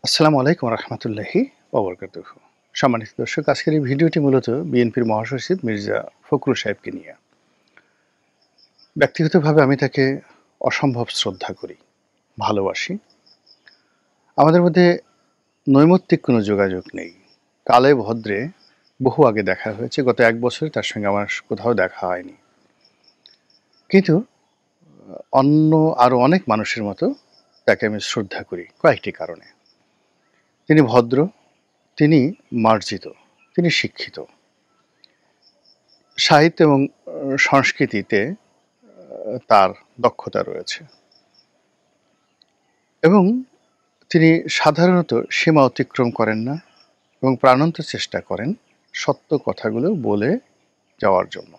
আসসালামু আলাইকুম রহমতুল্লাহি ওবরকাতুহু। সম্মানিত দর্শক, আজকের এই ভিডিওটি মূলত বিএনপির মহাসচিব মির্জা ফখরুল সাহেবকে নিয়ে। ব্যক্তিগতভাবে আমি তাকে অসম্ভব শ্রদ্ধা করি, ভালোবাসি। আমাদের মধ্যে নৈমিত্তিক কোনো যোগাযোগ নেই। কালে ভদ্রে বহু আগে দেখা হয়েছে, গত ১ বছরে তার সঙ্গে আমার কোথাও দেখা হয়নি। কিন্তু অন্য আরও অনেক মানুষের মতো তাকে আমি শ্রদ্ধা করি কয়েকটি কারণে। তিনি ভদ্র, তিনি মার্জিত, তিনি শিক্ষিত। সাহিত্য এবং সংস্কৃতিতে তার দক্ষতা রয়েছে এবং তিনি সাধারণত সীমা অতিক্রম করেন না এবং প্রাণান্ত চেষ্টা করেন সত্য কথাগুলো বলে যাওয়ার জন্য।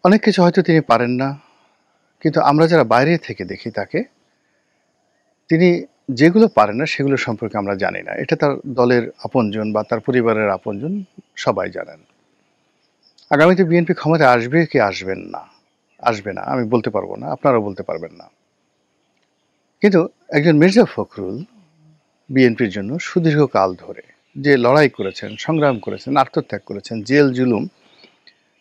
অনেক কিছু হয়তো তিনি পারেন না, কিন্তু আমরা যারা বাইরে থেকে দেখি তাকে, তিনি যেগুলো পারেন না সেগুলো সম্পর্কে আমরা জানি না। এটা তার দলের আপনজন বা তার পরিবারের আপনজন সবাই জানেন। আগামীতে বিএনপি ক্ষমতায় আসবে কি আসবে না আমি বলতে পারবো না, আপনারাও বলতে পারবেন না। কিন্তু একজন মির্জা ফখরুল বিএনপির জন্য সুদীর্ঘকাল ধরে যে লড়াই করেছেন, সংগ্রাম করেছেন, আত্মত্যাগ করেছেন, জেল জুলুম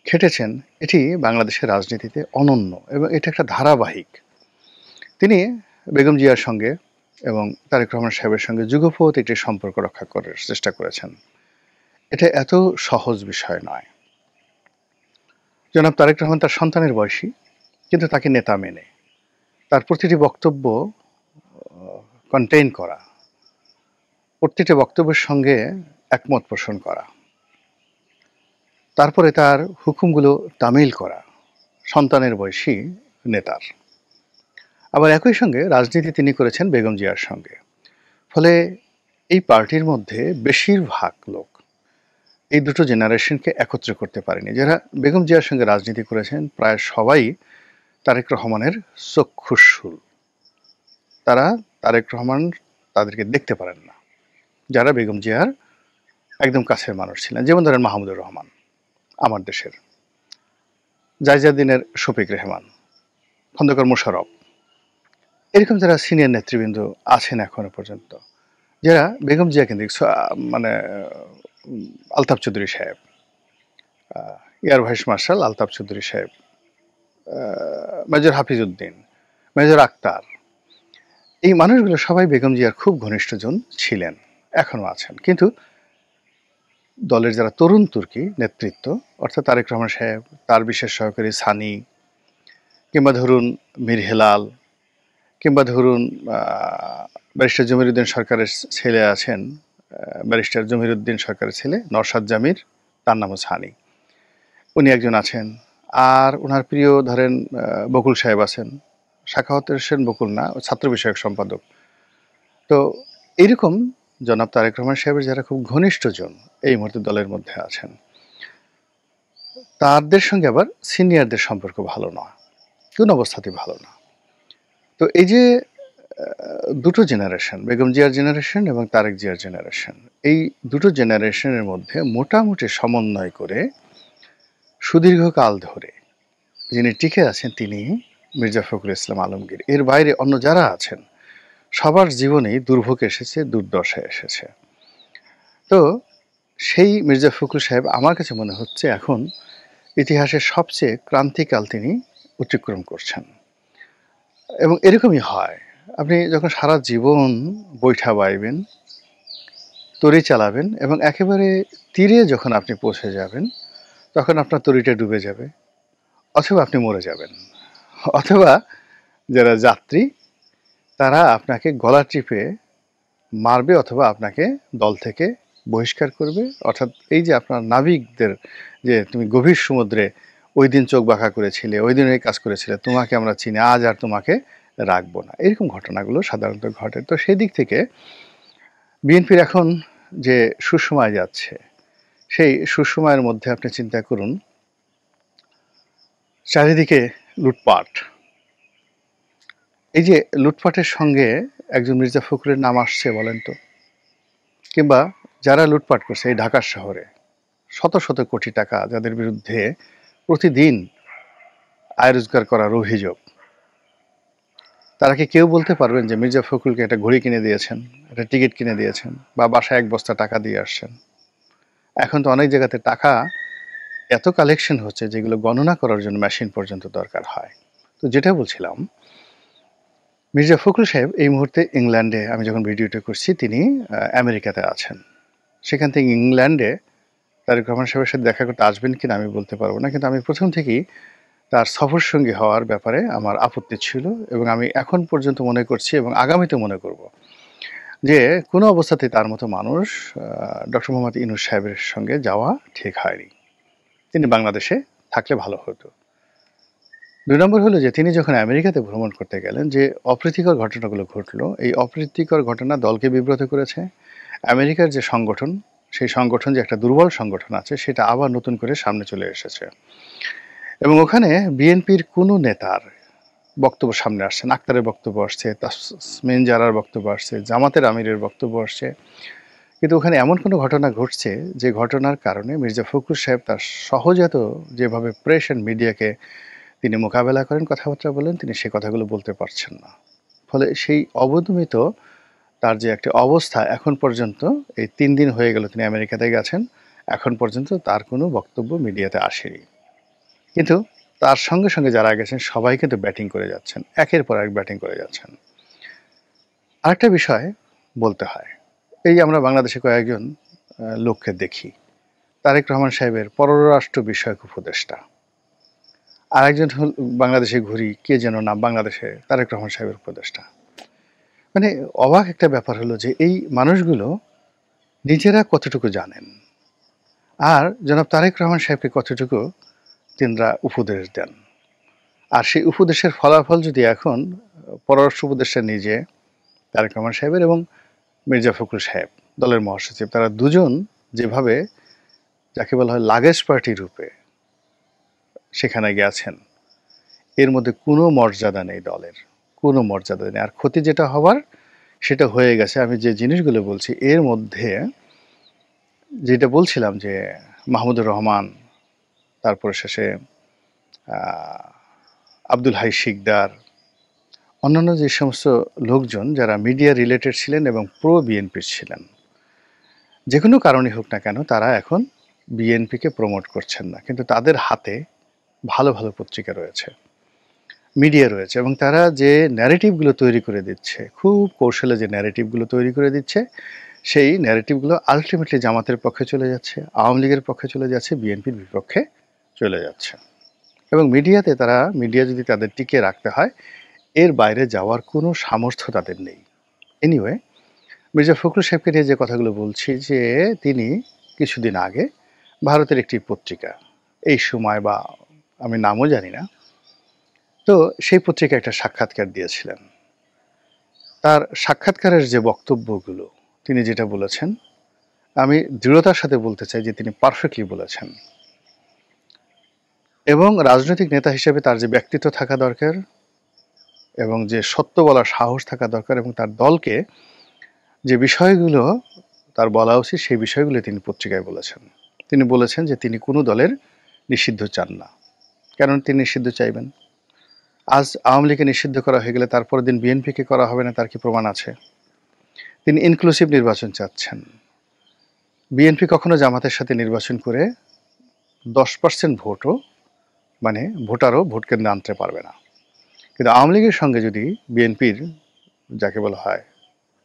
খেটেছেন, এটি বাংলাদেশের রাজনীতিতে অনন্য এবং এটা একটা ধারাবাহিক। তিনি বেগম জিয়ার সঙ্গে এবং তারেক রহমান সাহেবের সঙ্গে যুগপৎ একটি সম্পর্ক রক্ষা করার চেষ্টা করেছেন। এটা এত সহজ বিষয় নয়। জনাব তারেক রহমান তার সন্তানের বয়সী, কিন্তু তাকে নেতা মেনে তার প্রতিটি বক্তব্য কন্টেইন করা, প্রত্যেকটি বক্তব্যের সঙ্গে একমত পোষণ করা, তারপরে তার হুকুমগুলো তামিল করা সন্তানের বয়সী নেতার। আবার একই সঙ্গে রাজনীতি তিনি করেছেন বেগম জিয়ার সঙ্গে। ফলে এই পার্টির মধ্যে বেশিরভাগ লোক এই দুটো জেনারেশনকে একত্র করতে পারেনি। যারা বেগম জিয়ার সঙ্গে রাজনীতি করেছেন প্রায় সবাই তারেক রহমানের চক্ষুশূল। তারা তারেক রহমান তাদেরকে দেখতে পারেন না, যারা বেগম জিয়ার একদম কাছের মানুষ ছিলেন। যেমন ধরেন মাহমুদুর রহমান আমার দেশের, জায়জাদ্দিনের শফিক রেহমান, খন্দকার মোশাররফ, এরকম যারা সিনিয়র নেতৃবৃন্দ আছেন এখনো পর্যন্ত, যারা বেগম জিয়া কেন্দ্রিক, মানে আলতাফ চৌধুরী সাহেব, air vice marshal Altaf Chowdhury সাহেব, মেজর হাফিজ উদ্দিন, মেজর আক্তার, এই মানুষগুলো সবাই বেগম জিয়ার খুব ঘনিষ্ঠজন ছিলেন, এখনো আছেন। কিন্তু দলের যারা তরুণ তুর্কি নেতৃত্ব, অর্থাৎ তারেক রহমান সাহেব, তার বিশেষ সহকারী সানি, কিংবা ধরুন মীর হেলাল, কিংবা ধরুন ব্যারিস্টার জমিরুদ্দিন সরকারের ছেলে আছেন, ব্যারিস্টার জমিরুদ্দিন সরকারের ছেলে নরসাদ জামির, তার নামও সানি, উনি একজন আছেন। আর ওনার প্রিয় ধরেন বকুল সাহেব আছেন, সাখাওয়াত হোসেন বকুল না, ছাত্র বিষয়ক সম্পাদক। তো এইরকম জনাব তারেক রহমান সাহেবের যারা খুব ঘনিষ্ঠজন এই মুহূর্তে দলের মধ্যে আছেন, তাদের সঙ্গে আবার সিনিয়রদের সম্পর্ক ভালো না, কোন অবস্থাতেই ভালো না। তো এই যে দুটো জেনারেশন, বেগম জিয়ার জেনারেশন এবং তারেক জিয়ার জেনারেশন, এই দুটো জেনারেশনের মধ্যে মোটামুটি সমন্বয় করে সুদীর্ঘকাল ধরে যিনি টিকে আছেন তিনি মির্জা ফখরুল ইসলাম আলমগীর। এর বাইরে অন্য যারা আছেন সবার জীবনেই দুর্ভোগ এসেছে, দুর্দশা এসেছে। তো সেই মির্জা ফখরুল সাহেব আমার কাছে মনে হচ্ছে এখন ইতিহাসের সবচেয়ে ক্রান্তিকাল তিনি অতিক্রম করছেন। এবং এরকমই হয়, আপনি যখন সারা জীবন বৈঠা বাইবেন, তরি চালাবেন এবং একেবারে তীরে যখন আপনি পৌঁছে যাবেন, তখন আপনার তরিটা ডুবে যাবে, অথবা আপনি মরে যাবেন, অথবা যারা যাত্রী তারা আপনাকে গলা টিপে মারবে, অথবা আপনাকে দল থেকে বহিষ্কার করবে। অর্থাৎ এই যে আপনার নাবিকদের, যে তুমি গভীর সমুদ্রে ওই দিন চোখ বাঁকা করেছিলে, ওই দিন এই কাজ করেছিলে, তোমাকে আমরা চিনি, আজ আর তোমাকে রাখবো না, এরকম ঘটনাগুলো সাধারণত ঘটে। তো সেই দিক থেকে বিএনপির এখন যে সুসময় যাচ্ছে, সেই সুসময়ের মধ্যে আপনি চিন্তা করুন, চারিদিকে লুটপাট। এই যে লুটপাটের সঙ্গে একজন মির্জা ফখরুলের নাম আসছে বলেন তো? কিংবা যারা লুটপাট করছে এই ঢাকার শহরে শত শত কোটি টাকা যাদের বিরুদ্ধে প্রতিদিন আয় রোজগার করার অভিযোগ, তারা কি কেউ বলতে পারবেন যে মির্জা ফখরুলকে একটা ঘড়ি কিনে দিয়েছেন, একটা টিকিট কিনে দিয়েছেন, বা বাসায় ১ বস্তা টাকা দিয়ে আসছেন? এখন তো অনেক জায়গাতে টাকা এত কালেকশন হচ্ছে যেগুলো গণনা করার জন্য মেশিন পর্যন্ত দরকার হয়। তো যেটা বলছিলাম, মির্জা ফখরুল সাহেব এই মুহূর্তে ইংল্যান্ডে, আমি যখন ভিডিওটা করছি তিনি আমেরিকাতে আছেন। সেখান থেকে ইংল্যান্ডে তারেক রহমান সাহেবের সাথে দেখা করতে আসবেন কিনা আমি বলতে পারবো না, কিন্তু আমি প্রথম থেকেই তার সফরসঙ্গী হওয়ার ব্যাপারে আমার আপত্তি ছিল, এবং আমি এখন পর্যন্ত মনে করছি এবং আগামীতে মনে করব যে কোনো অবস্থাতেই তার মতো মানুষ ডক্টর মোহাম্মদ ইউনূস সাহেবের সঙ্গে যাওয়া ঠিক হয়নি। তিনি বাংলাদেশে থাকলে ভালো হতো। ২ নম্বর হলো যে তিনি যখন আমেরিকাতে ভ্রমণ করতে গেলেন, যে অপ্রীতিকর ঘটনাগুলো ঘটলো, এই অপ্রীতিকর ঘটনা দলকে বিব্রত করেছে। আমেরিকার যে সংগঠন, সেই সংগঠন যে একটা দুর্বল সংগঠন আছে সেটা আবার নতুন করে সামনে চলে এসেছে, এবং ওখানে বিএনপির কোনো নেতার বক্তব্য সামনে আসছে না। আক্তারের বক্তব্য আসছে, তাসমিন জারার বক্তব্য আসছে, জামাতের আমিরের বক্তব্য আসছে, কিন্তু ওখানে এমন কোনো ঘটনা ঘটছে যে ঘটনার কারণে মির্জা ফখরুল সাহেব তার সহজাত যেভাবে প্রেস অ্যান্ড মিডিয়াকে তিনি মোকাবেলা করেন, কথাবার্তা বলেন, তিনি সে কথাগুলো বলতে পারছেন না। ফলে সেই অবদমিত তার যে একটা অবস্থা, এখন পর্যন্ত এই ৩ দিন হয়ে গেল তিনি আমেরিকাতে গেছেন, এখন পর্যন্ত তার কোনো বক্তব্য মিডিয়াতে আসেনি। কিন্তু তার সঙ্গে সঙ্গে যারা গেছেন সবাই কিন্তু ব্যাটিং করে যাচ্ছেন, একের পর এক ব্যাটিং করে যাচ্ছেন। আরেকটা বিষয় বলতে হয়, এই আমরা বাংলাদেশে কয়েকজন লোককে দেখি, তারেক রহমান সাহেবের পররাষ্ট্র বিষয়ক উপদেষ্টা, আরেকজন বাংলাদেশে ঘুরি, কে যেন নাম, বাংলাদেশে তারেক রহমান সাহেবের উপদেষ্টা। মানে অবাক একটা ব্যাপার হলো যে এই মানুষগুলো নিজেরা কতটুকু জানেন, আর জনাব তারেক রহমান সাহেবকে কতটুকু তিনরা উপদেশ দেন। আর সেই উপদেশের ফলাফল যদি এখন পররাষ্ট্র উপদেষ্টা নিজে, তারেক রহমান সাহেবের, এবং মির্জা ফখরুল সাহেব দলের মহাসচিব, তারা দুজন যেভাবে যাকে বলা হয় লাগেজ পার্টি রূপে সেখানে গেছেন, এর মধ্যে কোনো মর্যাদা নেই দলের, কোনো মর্যাদা নেই। আর ক্ষতি যেটা হওয়ার সেটা হয়ে গেছে। আমি যে জিনিসগুলো বলছি এর মধ্যে যেটা বলছিলাম যে মাহমুদুর রহমান, তারপর শেষে আব্দুল হাই শিকদার, অন্যান্য যে সমস্ত লোকজন যারা মিডিয়া রিলেটেড ছিলেন এবং প্রো বিএনপির ছিলেন, যে কোনো কারণে হোক না কেন তারা এখন বিএনপিকে প্রমোট করছেন না, কিন্তু তাদের হাতে ভালো ভালো পত্রিকা রয়েছে, মিডিয়া রয়েছে, এবং তারা যে ন্যারেটিভগুলো তৈরি করে দিচ্ছে, খুব কৌশলে যে ন্যারেটিভগুলো তৈরি করে দিচ্ছে, সেই ন্যারেটিভগুলো আলটিমেটলি জামাতের পক্ষে চলে যাচ্ছে, আওয়ামী লীগের পক্ষে চলে যাচ্ছে, বিএনপির বিপক্ষে চলে যাচ্ছে। এবং মিডিয়াতে তারা, মিডিয়া যদি তাদের টিকিয়ে রাখতে হয়, এর বাইরে যাওয়ার কোনো সামর্থ্য তাদের নেই। এনিওয়ে, মির্জা ফখরুল সাহেবকে নিয়ে যে কথাগুলো বলছি, যে তিনি কিছুদিন আগে ভারতের একটি পত্রিকা, এই সময় বা আমি নামও জানি না, তো সেই পত্রিকা একটা সাক্ষাৎকার দিয়েছিলেন। তার সাক্ষাৎকারের যে বক্তব্যগুলো তিনি যেটা বলেছেন, আমি দৃঢ়তার সাথে বলতে চাই যে তিনি পারফেক্টলি বলেছেন, এবং রাজনৈতিক নেতা হিসেবে তার যে ব্যক্তিত্ব থাকা দরকার এবং যে সত্য বলার সাহস থাকা দরকার, এবং তার দলকে যে বিষয়গুলো তার বলা উচিত সেই বিষয়গুলো তিনি পত্রিকায় বলেছেন। তিনি বলেছেন যে তিনি কোনো দলের নিষিদ্ধ চান না। কেন তিনি নিষিদ্ধ চাইবেন? আজ আওয়ামী লীগকে নিষিদ্ধ করা হয়ে গেলে তারপরের দিন বিএনপিকে করা হবে না, তার কি প্রমাণ আছে? তিনি ইনক্লুসিভ নির্বাচন চাচ্ছেন। বিএনপি কখনো জামাতের সাথে নির্বাচন করে 10% ভোটও, মানে ভোটারও ভোট কেন্দ্রে আনতে পারবে না, কিন্তু আওয়ামী লীগের সঙ্গে যদি বিএনপির যাকে বলা হয়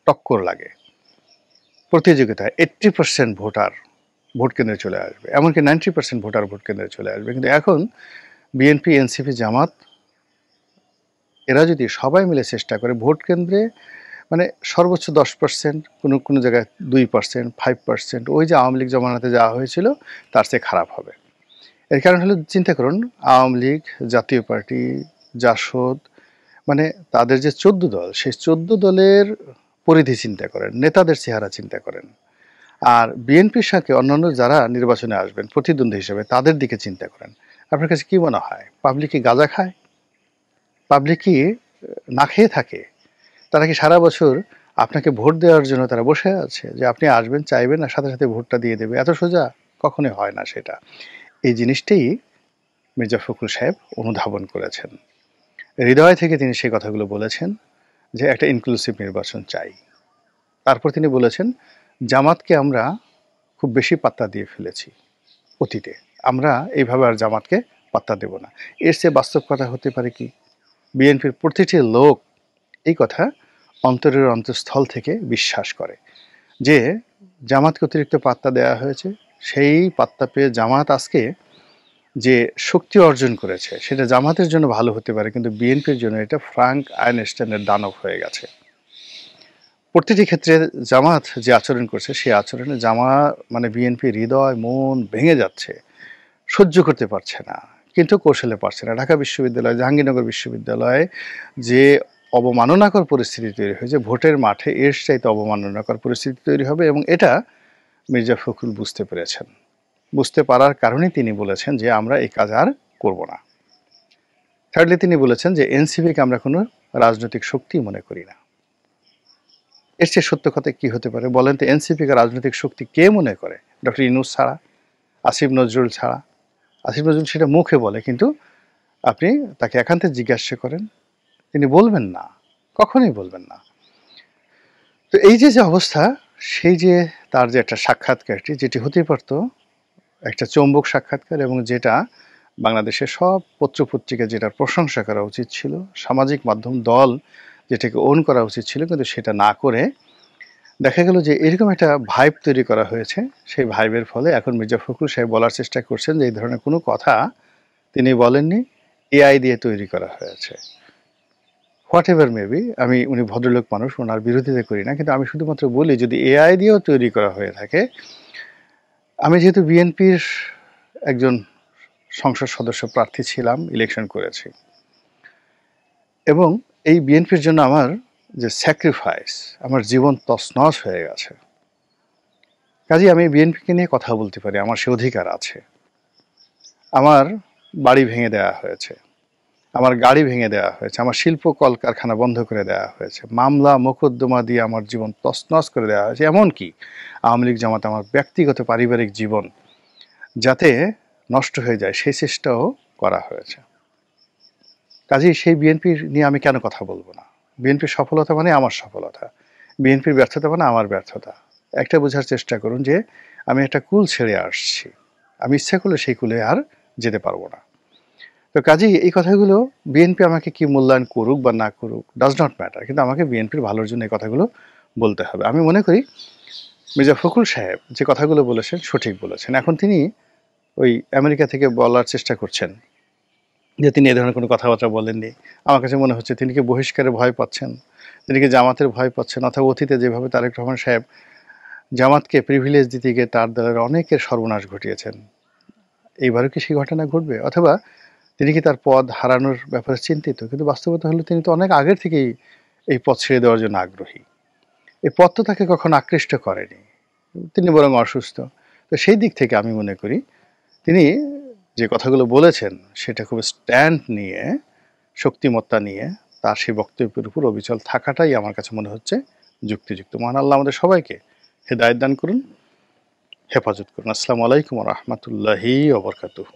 টক্কর লাগে, প্রতিযোগিতায় 80% ভোটার ভোট কেন্দ্রে চলে আসবে, এমনকি 90% ভোটার ভোট কেন্দ্রে চলে আসবে। কিন্তু এখন বিএনপি, এনসিপি, জামাত এরা যদি সবাই মিলে চেষ্টা করে ভোট কেন্দ্রে, মানে সর্বোচ্চ 10%, কোনো কোনো জায়গায় 2%, 5%, ওই যে আওয়ামী লীগ জমানাতে যাওয়া হয়েছিল তার চেয়ে খারাপ হবে। এর কারণ হলো, চিন্তা করুন, আওয়ামী লীগ, জাতীয় পার্টি, জাসদ, মানে তাদের যে 14 দল, সেই 14 দলের পরিধি চিন্তা করেন, নেতাদের চেহারা চিন্তা করেন, আর বিএনপির সাথে অন্যান্য যারা নির্বাচনে আসবেন প্রতিদ্বন্দ্বী হিসেবে তাদের দিকে চিন্তা করেন। আপনার কাছে কি মনে হয়, পাবলিক কি গাঁজা খায়? পাবলিক কি না খেয়ে থাকে? তারা কি সারা বছর আপনাকে ভোট দেওয়ার জন্য তারা বসে আছে, যে আপনি আসবেন, চাইবেন, আর সাথে সাথে ভোটটা দিয়ে দেবে? এত সোজা কখনোই হয় না সেটা। এই জিনিসটাই মির্জা ফখরুল সাহেব অনুধাবন করেছেন, হৃদয় থেকে তিনি সেই কথাগুলো বলেছেন, যে একটা ইনক্লুসিভ নির্বাচন চাই। তারপর তিনি বলেছেন, জামাতকে আমরা খুব বেশি পাত্তা দিয়ে ফেলেছি অতীতে, আমরা এইভাবে আর জামাতকে পাত্তা দেব না। এর চেয়ে বাস্তব কথা হতে পারে কি? বিএনপির প্রতিটি লোক এই কথা অন্তরের অন্তঃস্থল থেকে বিশ্বাস করে যে জামাতকে অতিরিক্ত পাত্তা দেওয়া হয়েছে, সেই পাত্তা পেয়ে জামাত আজকে যে শক্তি অর্জন করেছে সেটা জামাতের জন্য ভালো হতে পারে, কিন্তু বিএনপির জন্য এটা ফ্রাঙ্ক আইনস্টাইনের দানব হয়ে গেছে। প্রতিটি ক্ষেত্রে জামাত যে আচরণ করছে সেই আচরণে মানে বিএনপি হৃদয় মন ভেঙে যাচ্ছে, সহ্য করতে পারছে না, কিন্তু কৌশলে পারছে না। ঢাকা বিশ্ববিদ্যালয়, জাহাঙ্গীরনগর বিশ্ববিদ্যালয়ে যে অবমাননাকর পরিস্থিতি তৈরি হয়েছে, ভোটের মাঠে এর চাইতে অবমাননাকর পরিস্থিতি তৈরি হবে, এবং এটা মির্জা ফখরুল বুঝতে পেরেছেন। বুঝতে পারার কারণে তিনি বলেছেন যে আমরা এই কাজ আর করব না। থার্ডলি তিনি বলেছেন যে এনসিপিকে আমরা কোনো রাজনৈতিক শক্তি মনে করি না। এর চেয়ে সত্য কথা কি হতে পারে বলেন তো? এনসিপিকে রাজনৈতিক শক্তি কে মনে করে? ডক্টর ইউনূস ছাড়া, আসিফ নজরুল ছাড়া। আসিফ নজরুল সেটা মুখে বলে, কিন্তু আপনি তাকে একান্তে জিজ্ঞাসা করেন, তিনি বলবেন না, কখনোই বলবেন না। তো এই যে অবস্থা, সেই যে তার যে একটা সাক্ষাৎকারটি, যেটি হতে পারতো একটা চৌম্বক সাক্ষাৎকার, এবং যেটা বাংলাদেশের সব পত্রপত্রিকা যেটার প্রশংসা করা উচিত ছিল, সামাজিক মাধ্যম দল যেটাকে ওন করা উচিত ছিল, কিন্তু সেটা না করে দেখা গেল যে এরকম একটা ভাইব তৈরি করা হয়েছে। সেই ভাইবের ফলে এখন মির্জা ফখরুল সাহেব বলার চেষ্টা করছেন যে এই ধরনের কোনো কথা তিনি বলেননি, এআই দিয়ে তৈরি করা হয়েছে। হোয়াট এভার মেবি, উনি ভদ্রলোক মানুষ, ওনার বিরোধিতা করি না, কিন্তু আমি শুধুমাত্র বলি যদি এআই দিয়েও তৈরি করা হয়ে থাকে, আমি যেহেতু বিএনপির একজন সংসদ সদস্য প্রার্থী ছিলাম, ইলেকশন করেছি, এবং এই বিএনপির জন্য আমার যে স্যাক্রিফাইস, আমার জীবন তছনছ হয়ে গেছে। কাজেই আমি বিএনপিকে নিয়ে কথা বলতে পারি, আমার সে অধিকার আছে। আমার বাড়ি ভেঙে দেওয়া হয়েছে, আমার গাড়ি ভেঙে দেওয়া হয়েছে, আমার শিল্প কলকারখানা বন্ধ করে দেওয়া হয়েছে, মামলা মোকদ্দমা দিয়ে আমার জীবন তছনছ করে দেওয়া হয়েছে। এমনকি আওয়ামী লীগ জামাত আমার ব্যক্তিগত পারিবারিক জীবন যাতে নষ্ট হয়ে যায় সেই চেষ্টাও করা হয়েছে। কাজেই সেই বিএনপির নিয়ে আমি কেন কথা বলবো না? বিএনপির সফলতা মানে আমার সফলতা, বিএনপির ব্যর্থতা মানে আমার ব্যর্থতা। একটা বোঝার চেষ্টা করুন যে আমি একটা কুল ছেড়ে আসছি, আমি ইচ্ছা করলে সেই কুলে আর যেতে পারবো না। তো কাজেই এই কথাগুলো বিএনপি আমাকে কি মূল্যায়ন করুক বা না করুক, ডাজ নট ম্যাটার, কিন্তু আমাকে বিএনপির ভালোর জন্য এই কথাগুলো বলতে হবে। আমি মনে করি মির্জা ফখরুল সাহেব যে কথাগুলো বলেছেন সঠিক বলেছেন। এখন তিনি ওই আমেরিকা থেকে বলার চেষ্টা করছেন যে তিনি এ ধরনের কোনো কথাবার্তা বলেননি। আমার কাছে মনে হচ্ছে তিনি কি বহিষ্কারে ভয় পাচ্ছেন, তিনি কি জামাতের ভয় পাচ্ছেন, অথবা অতীতে যেভাবে তারেক রহমান সাহেব জামাতকে প্রিভিলেজ দিতে গিয়ে তার দলের অনেকের সর্বনাশ ঘটিয়েছেন, এইবারও কি সেই ঘটনা ঘটবে? অথবা তিনি কি তার পদ হারানোর ব্যাপারে চিন্তিত? কিন্তু বাস্তবতা হলো তিনি তো অনেক আগের থেকেই এই পদ ছেড়ে দেওয়ার জন্য আগ্রহী। এই পদ তো তাকে কখনো আকৃষ্ট করেনি, তিনি বরং অসুস্থ। তো সেই দিক থেকে আমি মনে করি তিনি যে কথাগুলো বলেছেন সেটা খুব স্ট্যান্ড নিয়ে, শক্তিমত্তা নিয়ে তার সেই বক্তব্যের উপর অবিচল থাকাটাই আমার কাছে মনে হচ্ছে যুক্তিযুক্ত। মহান আল্লাহ আমাদের সবাইকে হেদায়েত দান করুন, হেফাজত করুন। আসসালামু আলাইকুম ওয়া রাহমাতুল্লাহি ওয়া বারাকাতুহু।